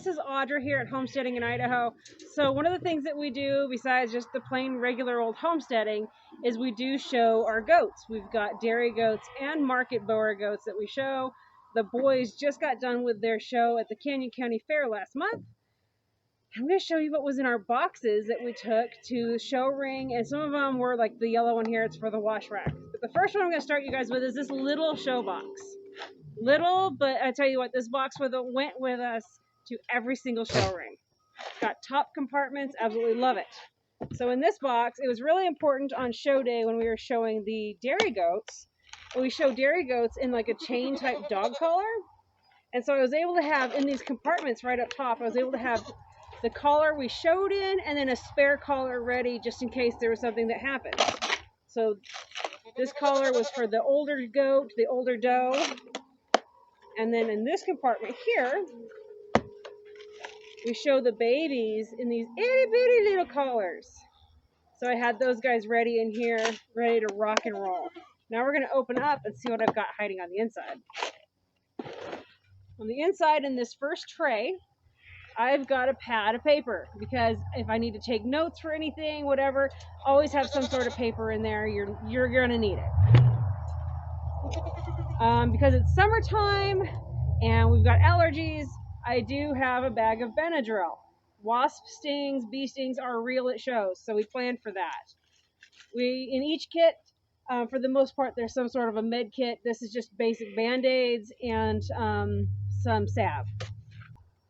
this is Audra here at Homesteading in Idaho. So one of the things that we do, besides just the plain regular old homesteading, is we do show our goats. We've got dairy goats and market Boer goats that we show. The boys just got done with their show at the Canyon County Fair last month. I'm going to show you what was in our boxes that we took to the show ring, and some of them were like the yellow one here, it's for the wash rack. But the first one I'm going to start you guys with is this little show box. Little, but I tell you what, this box went with us to every single show ring. Got top compartments, absolutely love it. So in this box, it was really important on show day when we were showing the dairy goats. We show dairy goats in like a chain type dog collar. And so I was able to have in these compartments right up top, I was able to have the collar we showed in and then a spare collar ready just in case there was something that happened. So this collar was for the older goat, the older doe. And then in this compartment here, we show the babies in these itty bitty little collars. So I had those guys ready in here, ready to rock and roll. Now we're going to open up and see what I've got hiding on the inside. On the inside in this first tray, I've got a pad of paper because if I need to take notes for anything, whatever, always have some sort of paper in there. You're going to need it. Because it's summertime and we've got allergies, I do have a bag of Benadryl. Wasp stings, bee stings are real at shows, so we planned for that. In each kit, for the most part, there's some sort of a med kit. This is just basic Band-Aids and some salve.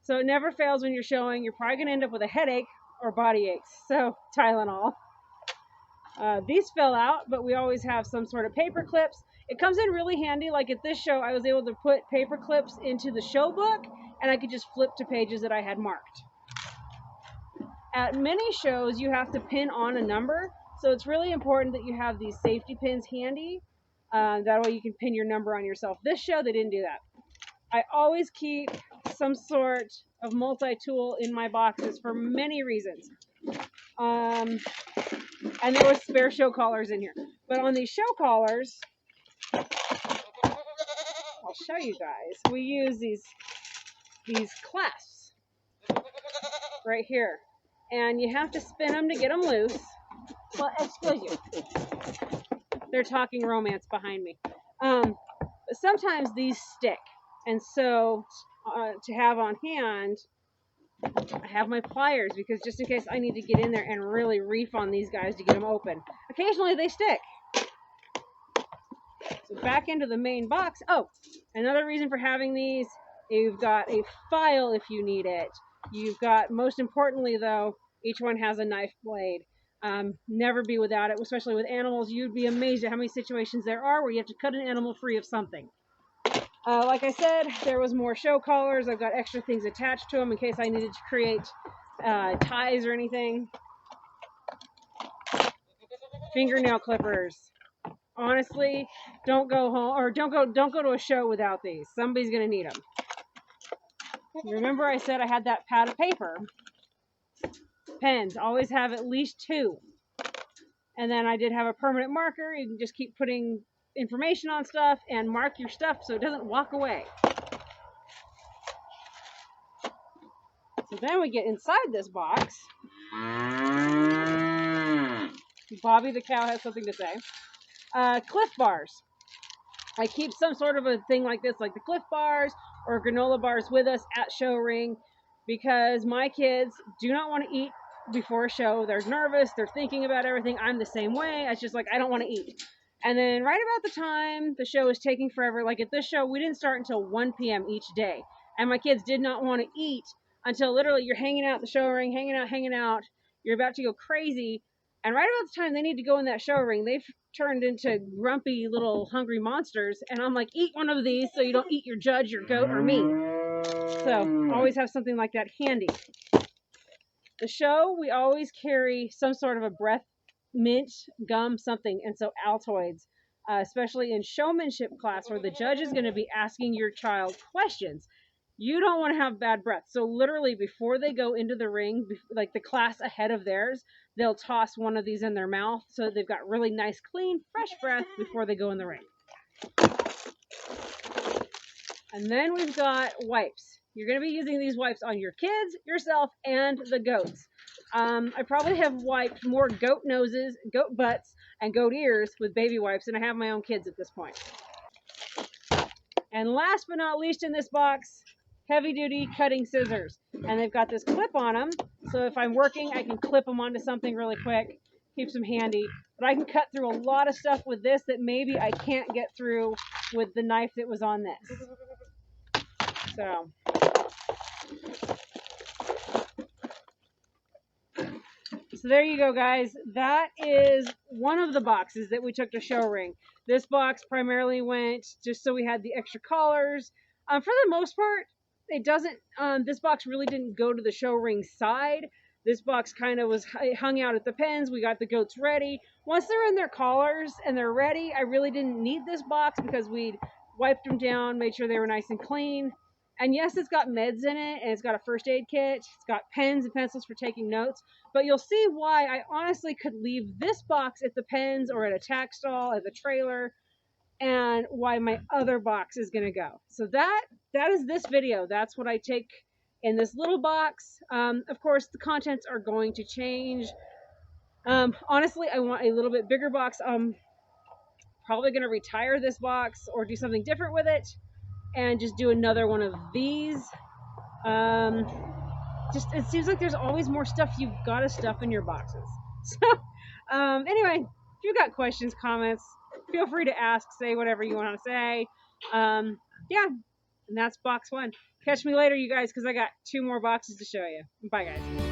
So it never fails when you're showing. You're probably going to end up with a headache or body aches, so Tylenol. These fell out, but we always have some sort of paper clips. It comes in really handy. Like at this show, I was able to put paper clips into the show book, and I could just flip to pages that I had marked. At many shows, you have to pin on a number, so it's really important that you have these safety pins handy. That way you can pin your number on yourself. This show, they didn't do that. I always keep some sort of multi-tool in my boxes for many reasons. And there was spare show collars in here. But on these show collars, I'll show you guys. We use these clasps right here. And you have to spin them to get them loose. Well, excuse you. They're talking romance behind me. But sometimes these stick. And so to have on hand, I have my pliers because just in case I need to get in there and really reef on these guys to get them open. Occasionally they stick. So back into the main box. Oh, another reason for having these, you've got a file if you need it. You've got, most importantly though, each one has a knife blade. Never be without it, especially with animals. You'd be amazed at how many situations there are where you have to cut an animal free of something. Like I said, there was more show collars. I've got extra things attached to them in case I needed to create ties or anything. Fingernail clippers. Honestly, don't go home or don't go to a show without these. Somebody's gonna need them. Remember I said I had that pad of paper. Pens, always have at least 2. And then I did have a permanent marker. You can just keep putting information on stuff and mark your stuff so it doesn't walk away. So then we get inside this box. Bobby the cow has something to say. Cliff bars. I keep some sort of a thing like this, like the Cliff bars or granola bars with us at show ring because my kids do not want to eat before a show. They're nervous. They're thinking about everything. I'm the same way. It's just like, I don't want to eat. And then right about the time the show is taking forever, like at this show, we didn't start until 1 p.m. each day. And my kids did not want to eat until literally you're hanging out at the show ring, hanging out. You're about to go crazy. And right about the time they need to go in that show ring, they've turned into grumpy little hungry monsters. And I'm like, eat one of these so you don't eat your judge, your goat, or me. So always have something like that handy. The show, we always carry some sort of a breath mint, gum, something. And so Altoids, especially in showmanship class where the judge is going to be asking your child questions. You don't want to have bad breath. So literally before they go into the ring, like the class ahead of theirs, they'll toss one of these in their mouth so that they've got really nice, clean, fresh breath before they go in the ring. And then we've got wipes. You're going to be using these wipes on your kids, yourself, and the goats. I probably have wiped more goat noses, goat butts, and goat ears with baby wipes than I have my own kids at this point. And last but not least in this box, heavy duty cutting scissors. And they've got this clip on them, so if I'm working, I can clip them onto something really quick, keeps them handy. But I can cut through a lot of stuff with this that maybe I can't get through with the knife that was on this. So there you go, guys. That is one of the boxes that we took to show ring. This box primarily went just so we had the extra collars. For the most part, it doesn't. This box really didn't go to the show ring side. This box kind of was hung out at the pens. We got the goats ready. Once they're in their collars and they're ready, I really didn't need this box because we'd wiped them down, made sure they were nice and clean. And yes, it's got meds in it, and it's got a first aid kit. It's got pens and pencils for taking notes. But you'll see why I honestly could leave this box at the pens or at a tack stall, at the trailer, and why my other box is going to go. So that is this video. That's what I take in this little box. Of course, the contents are going to change. Honestly, I want a little bit bigger box. I'm probably going to retire this box or do something different with it and just do another one of these. It seems like there's always more stuff you've got to stuff in your boxes. So anyway, if you've got questions, comments, feel free to ask, say whatever you want to say. Yeah, and that's box one. Catch me later, you guys, because I got 2 more boxes to show you. Bye, guys.